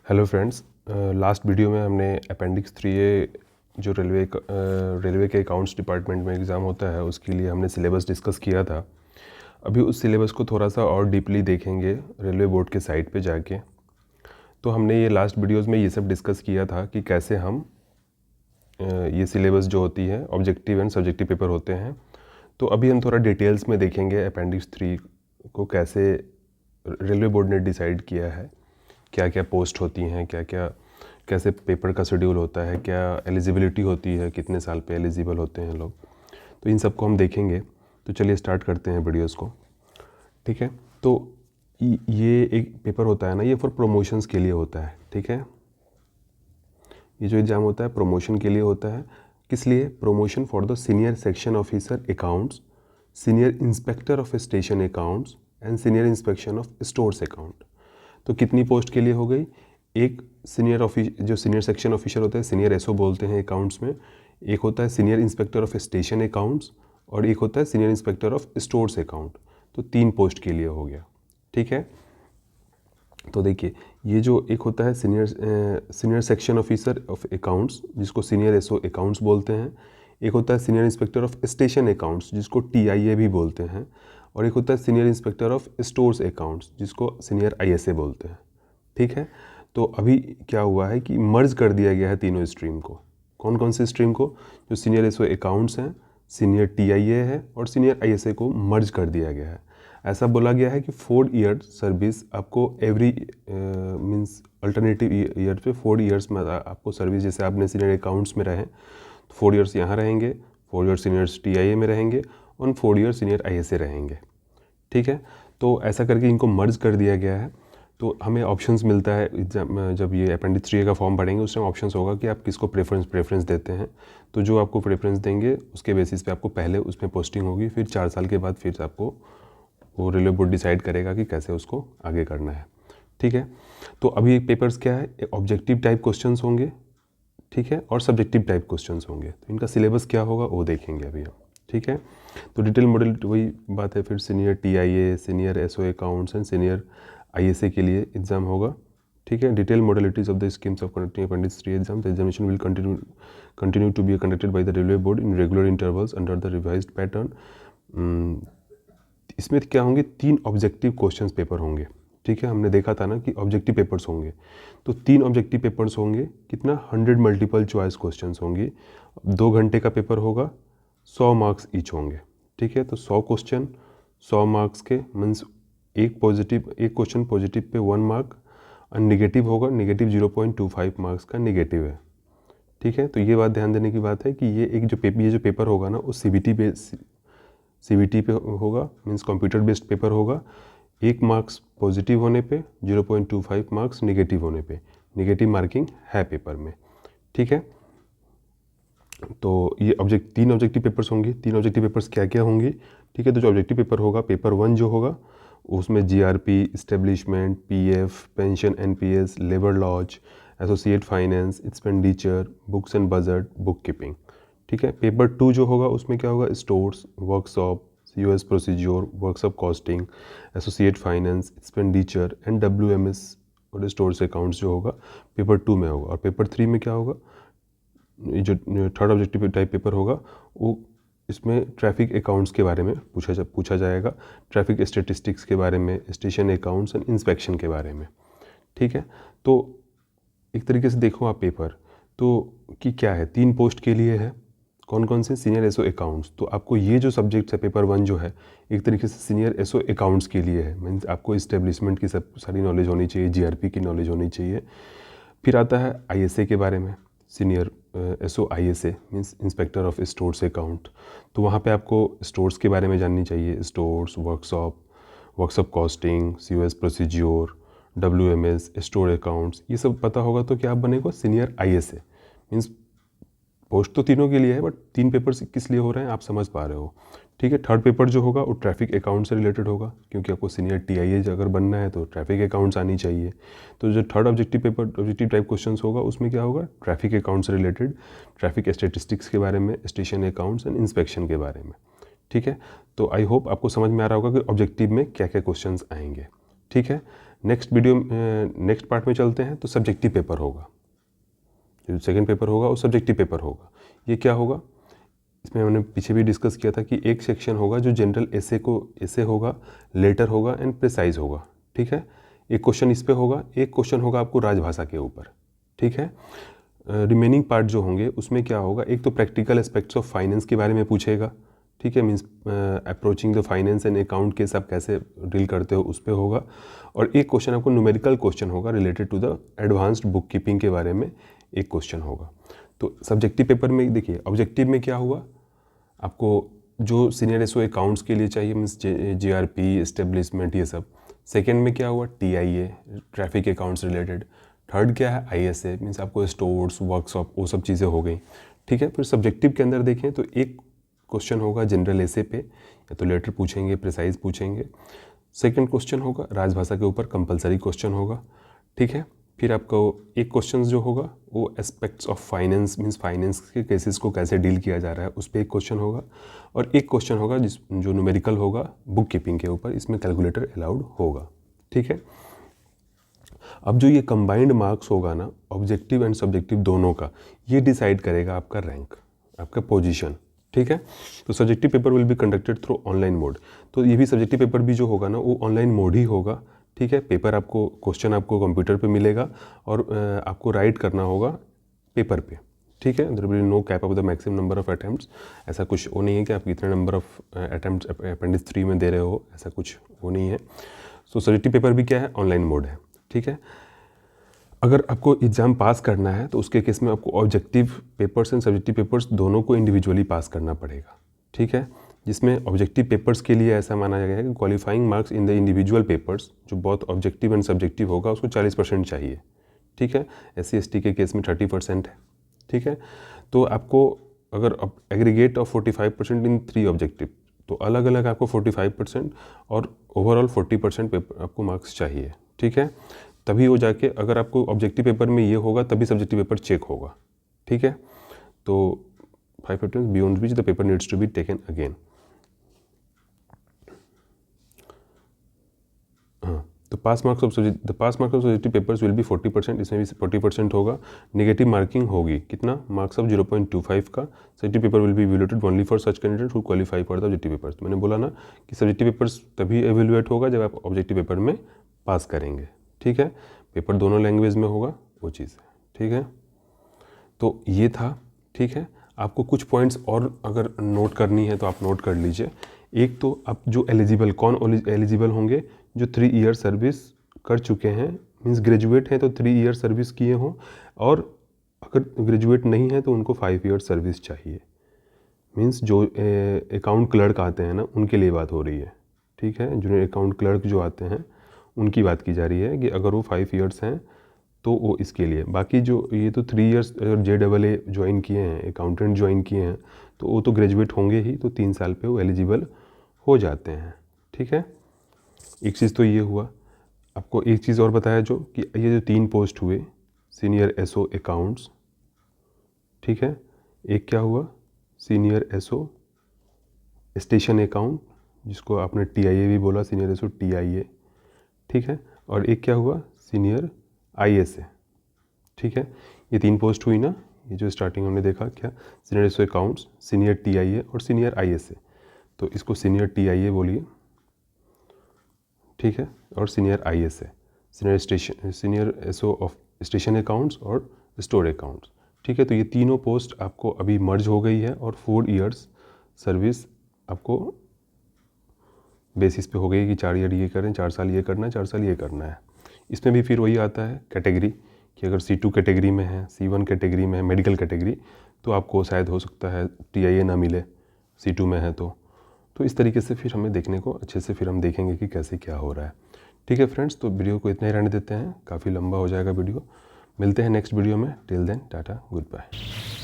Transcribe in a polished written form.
Hello friends, last video में हमने appendix 3A जो रेलवे के अकाउंट्स डिपार्टमेंट में एग्ज़ाम होता है उसके लिए हमने सिलेबस डिस्कस किया था। अभी उस सिलेबस को थोड़ा सा और डीपली देखेंगे रेलवे बोर्ड के साइट पे जाके। तो हमने ये लास्ट वीडियोस में ये सब डिस्कस किया था कि कैसे हम ये सिलेबस जो होती है ऑब्जेक्टिव एंड सब्जेक्टिव पेपर होते हैं। तो अभी हम थोड़ा डिटेल्स में देखेंगे अपेंडिक्स 3 को कैसे रेलवे बोर्ड ने डिसाइड किया है, क्या क्या पोस्ट होती हैं, क्या क्या कैसे पेपर का शेड्यूल होता है, क्या एलिजिबिलिटी होती है, कितने साल पे एलिजिबल होते हैं लोग। तो इन सब को हम देखेंगे। तो चलिए स्टार्ट करते हैं वीडियोस को। ठीक है, तो ये एक पेपर होता है ना, ये फॉर प्रमोशंस के लिए होता है। ठीक है, ये जो एग्ज़ाम होता है प्रमोशन के लिए होता है। किस लिए? Promotion for the senior section officer accounts, senior inspector of station accounts and senior inspection of stores account. तो कितनी पोस्ट के लिए हो गई? एक जो सीनियर सेक्शन ऑफिसर होता है, सीनियर एसओ बोलते हैं अकाउंट्स में। एक होता है senior inspector of station accounts और एक होता है senior inspector of stores account. तो 3 पोस्ट के लिए हो गया। ठीक है, तो देखिए ये जो एक होता है senior section officer of accounts जिसको सीनियर एसओ अकाउंट्स बोलते हैं। एक होता है senior inspector of station accounts जिसको टीआईए भी बोलते हैं। और एक होता है senior inspector of stores accounts जिसको सीनियर आईएसए बोलते हैं। ठीक है, तो अभी क्या हुआ है कि मर्ज कर दिया गया है तीनों स्ट्रीम को। कौन कौन से स्ट्रीम को? जो सीनियर एसओ अकाउंट्स हैं, सीनियर टीआईए है और सीनियर आईएसए को मर्ज कर दिया गया है। ऐसा बोला गया है कि 4 ईयर सर्विस आपको एवरी मीन्स अल्टरनेटिव ईयर पे 4 ईयर्स में आपको सर्विस, जैसे आपने सीनियर अकाउंट्स में रहे तो 4 ईयर्स यहाँ रहेंगे, 4 ईयर सीनियर टीआईए में रहेंगे और 4 ईयर सीनियर आईएसए रहेंगे। ठीक है, तो ऐसा करके इनको मर्ज कर दिया गया है। तो हमें ऑप्शंस मिलता है एग्जाम, जब ये अपेंडिक्स 3A का फॉर्म भरेंगे उस टाइम ऑप्शंस होगा कि आप किसको प्रेफरेंस देते हैं। तो जो आपको प्रेफरेंस देंगे उसके बेसिस पे आपको पहले उसमें पोस्टिंग होगी, फिर 4 साल के बाद फिर आपको वो रेलवे बोर्ड डिसाइड करेगा कि कैसे उसको आगे करना है। ठीक है, तो अभी पेपर्स क्या है, ऑब्जेक्टिव टाइप क्वेश्चंस होंगे, ठीक है, और सब्जेक्टिव टाइप क्वेश्चंस होंगे। तो इनका सिलेबस क्या होगा वो देखेंगे अभी हम। ठीक है, तो डिटेल मॉडल वही बात है, फिर senior TIA, senior SO accounts and senior ISA के लिए एग्जाम होगा। ठीक है, detail modalities of the schemes of conducting appendix 3 exam, the examination will continue to be conducted by the railway board in regular intervals under the revised pattern. इसमें क्या होंगे? 3 objective questions paper होंगे। ठीक है, हमने देखा था ना कि ऑब्जेक्टिव पेपर्स होंगे, तो 3 ऑब्जेक्टिव पेपर्स होंगे। कितना? 100 मल्टीपल चॉइस क्वेश्चंस होंगे। 2 घंटे का पेपर होगा, 100 मार्क्स ईच होंगे। ठीक है, तो 100 क्वेश्चन 100 मार्क्स के मीन्स एक क्वेश्चन पॉजिटिव पे 1 मार्क और निगेटिव होगा, निगेटिव 0.25 मार्क्स का निगेटिव है। ठीक है, तो ये बात ध्यान देने की बात है कि ये जो पेपर होगा ना वो सीबीटी पे होगा, मीन्स कंप्यूटर बेस्ड पेपर होगा। 1 मार्क्स पॉजिटिव होने पे, 0.25 मार्क्स निगेटिव होने पे, निगेटिव मार्किंग है पेपर में। ठीक है, तो ये 3 ऑब्जेक्टिव पेपर्स होंगे। 3 ऑब्जेक्टिव पेपर्स क्या क्या होंगे? ठीक है, तो जो ऑब्जेक्टिव पेपर होगा, पेपर 1 जो होगा उसमें GRP, establishment, PF, pension, NPS, labour laws, associate finance, expenditure, books and budget, bookkeeping. ठीक है, पेपर 2 जो होगा उसमें क्या होगा? Stores, workshop, US procedure, workshop costing, associate finance, expenditure and WMS और स्टोर्स अकाउंट्स जो होगा पेपर 2 में होगा। और पेपर 3 में क्या होगा? जो थर्ड ऑब्जेक्टिव टाइप पेपर होगा वो इसमें ट्रैफिक अकाउंट्स के बारे में पूछा जाएगा, ट्रैफिक स्टेटिस्टिक्स के बारे में, स्टेशन अकाउंट्स एंड इंस्पेक्शन के बारे में। ठीक है, तो एक तरीके से देखो आप पेपर तो कि क्या है, 3 पोस्ट के लिए है। कौन कौन से? Senior SO accounts. तो आपको ये जो सब्जेक्ट है पेपर 1 जो है एक तरीके से सीनियर एसओ अकाउंट्स के लिए है, मीन्स आपको इस्टेब्लिशमेंट की सब सारी नॉलेज होनी चाहिए, जीआरपी की नॉलेज होनी चाहिए। फिर आता है आईएसए के बारे में, senior SO ISA means inspector of stores account. तो वहाँ पे आपको स्टोर्स के बारे में जाननी चाहिए, stores, workshop costing, US procedure, WMS, store accounts, ये सब पता होगा तो क्या आप बनेगा? Senior ISA. मीन्स पोस्ट तो तीनों के लिए है बट 3 पेपर्स किस लिए हो रहे हैं आप समझ पा रहे हो। ठीक है, थर्ड पेपर जो होगा वो ट्रैफिक अकाउंट से रिलेटेड होगा, क्योंकि आपको सीनियर टीआईए अगर बनना है तो ट्रैफिक अकाउंट्स आनी चाहिए। तो जो थर्ड ऑब्जेक्टिव टाइप क्वेश्चंस होगा उसमें क्या होगा? ट्रैफिक अकाउंट से रिलेटेड, ट्रैफिक स्टेटिस्टिक्स के बारे में, स्टेशन अकाउंट्स एंड इंस्पेक्शन के बारे में। ठीक है, तो आई होप आपको समझ में आ रहा होगा कि ऑब्जेक्टिव में क्या क्या क्वेश्चंस आएंगे। ठीक है, नेक्स्ट पार्ट में चलते हैं तो सब्जेक्टिव पेपर होगा, जो सेकंड पेपर होगा वो सब्जेक्टिव पेपर होगा। ये क्या होगा, इसमें हमने पीछे भी डिस्कस किया था कि एक सेक्शन होगा जो जनरल ऐसे होगा, लेटर होगा एंड प्रिसाइज होगा, ठीक है। एक क्वेश्चन इस पे होगा, एक क्वेश्चन होगा आपको राजभाषा के ऊपर, ठीक है। रिमेनिंग पार्ट जो होंगे उसमें क्या होगा, एक तो प्रैक्टिकल एस्पेक्ट्स ऑफ फाइनेंस के बारे में पूछेगा, ठीक है, means approaching the finance and account के सब कैसे डील करते हो उस पर होगा। और एक क्वेश्चन आपको न्यूमेरिकल क्वेश्चन होगा related to the advanced book keeping के बारे में एक क्वेश्चन होगा। तो सब्जेक्टिव पेपर में देखिए, ऑब्जेक्टिव में क्या हुआ, आपको जो सीनियर एसओ अकाउंट्स के लिए चाहिए मीन्स जीआरपी, एस्टेब्लिशमेंट, ये सब। सेकेंड में क्या हुआ, TIA, traffic accounts related. Third क्या है, आईएसए, मीन्स आपको स्टोर्स, वर्कशॉप, वो सब चीज़ें हो गई, ठीक है। फिर सब्जेक्टिव के अंदर देखें तो एक क्वेश्चन होगा जनरल ऐसे पे, या तो लेटर पूछेंगे, प्रिसाइज पूछेंगे। सेकंड क्वेश्चन होगा राजभाषा के ऊपर, कंपलसरी क्वेश्चन होगा, ठीक है। फिर आपको एक क्वेश्चन जो होगा वो aspects of finance, means finance के केसेस को कैसे डील किया जा रहा है उस पर एक क्वेश्चन होगा। और एक क्वेश्चन होगा जो न्यूमेरिकल होगा बुक कीपिंग के ऊपर, इसमें कैलकुलेटर अलाउड होगा, ठीक है। अब जो ये कंबाइंड मार्क्स होगा ना, ऑब्जेक्टिव एंड सब्जेक्टिव दोनों का, ये डिसाइड करेगा आपका रैंक, आपका पोजीशन, ठीक है। तो subjective paper will be conducted through online mode. तो ये भी सब्जेक्टिव पेपर भी जो होगा ना वो ऑनलाइन मोड ही होगा, ठीक है। पेपर आपको, क्वेश्चन आपको कंप्यूटर पे मिलेगा और आपको राइट करना होगा पेपर पे, ठीक है। There will be no cap of the maximum number of attempts. ऐसा कुछ वो नहीं है कि आप इतने नंबर ऑफ अटैम्प्ट्स अपेंडिक्स 3 में दे रहे हो, ऐसा कुछ वो नहीं है। सो सब्जेक्टिव पेपर भी क्या है, ऑनलाइन मोड है, ठीक है। अगर आपको एग्ज़ाम पास करना है तो उसके केस में आपको objective papers and subjective papers दोनों को इंडिविजुअली पास करना पड़ेगा, ठीक है। जिसमें ऑब्जेक्टिव पेपर्स के लिए ऐसा माना गया है कि qualifying marks in the individual papers, जो बहुत ऑब्जेक्टिव एंड सब्जेक्टिव होगा, उसको 40% चाहिए, ठीक है। SC/ST के केस में 30% है, ठीक है। तो आपको अगर एग्रीगेट ऑफ 45% इन 3 ऑब्जेक्टिव, तो अलग अलग आपको 45% और ओवरऑल 40% पेपर आपको मार्क्स चाहिए, ठीक है। तभी हो जाके, अगर आपको ऑब्जेक्टिव पेपर में ये होगा तभी सब्जेक्टिव पेपर चेक होगा, ठीक है। तो 5 attempts beyond which the paper needs to be taken again. हाँ, तो pass marks of subjective papers will be 40%, इसमें भी 40% होगा। नेगेटिव मार्किंग होगी कितना, मार्क्स ऑफ 0.25 का। Subjective paper will be evaluated only for such candidate who qualify for the objective papers. मैंने बोला ना कि सब्जेक्टिव पेपर्स तभी एवेल्यूएट होगा जब आप ऑब्जेक्टिव पेपर में पास करेंगे, ठीक है। पेपर दोनों लैंग्वेज में होगा, वो चीज़ है, ठीक है। तो ये था, ठीक है। आपको कुछ पॉइंट्स और अगर नोट करनी है तो आप नोट कर लीजिए। एक तो आप जो कौन एलिजिबल होंगे, जो 3 ईयर सर्विस कर चुके हैं, मीन्स ग्रेजुएट हैं तो 3 ईयर सर्विस किए हों, और अगर ग्रेजुएट नहीं है तो उनको 5 ईयर सर्विस चाहिए। मीन्स जो अकाउंट क्लर्क आते हैं ना, उनके लिए बात हो रही है, ठीक है। जूनियर अकाउंट क्लर्क जो आते हैं उनकी बात की जा रही है कि अगर वो 5 ईयर्स हैं तो वो इसके लिए। बाकी जो ये तो 3 ईयर्स अगर JAA ज्वाइन किए हैं, अकाउंटेंट ज्वाइन किए हैं, तो वो तो ग्रेजुएट होंगे ही, तो 3 साल पे वो एलिजिबल हो जाते हैं, ठीक है। एक चीज़ तो ये हुआ। आपको एक चीज़ और बताया जो कि ये जो 3 पोस्ट हुए, सीनियर SO अकाउंट्स, ठीक है। एक क्या हुआ, सीनियर SO स्टेशन अकाउंट, जिसको आपने TIA भी बोला, सीनियर SO TIA, ठीक है। और एक क्या हुआ, सीनियर ISA, ठीक है। ये 3 पोस्ट हुई ना, ये जो स्टार्टिंग हमने देखा क्या, senior SO accounts, senior TIA और सीनियर ISA। तो इसको सीनियर TIA बोलिए, ठीक है। और senior ISA, senior SO of station accounts और स्टोर अकाउंट्स, ठीक है। तो ये तीनों पोस्ट आपको अभी मर्ज हो गई है और 4 ईयर्स सर्विस आपको बेसिस पे हो गई कि 4 ईयर ये करें, 4 साल ये करना है, 4 साल ये करना है। इसमें भी फिर वही आता है कैटेगरी कि अगर C2 कैटेगरी में है, C1 कैटेगरी में है, मेडिकल कैटेगरी, तो आपको शायद हो सकता है TIA ना मिले, C2 में है तो इस तरीके से फिर हमें देखने को अच्छे से फिर हम देखेंगे कि कैसे क्या हो रहा है, ठीक है फ्रेंड्स। तो वीडियो को इतना ही रहने देते हैं, काफ़ी लंबा हो जाएगा वीडियो। मिलते हैं नेक्स्ट वीडियो में, till then ta-ta, good bye.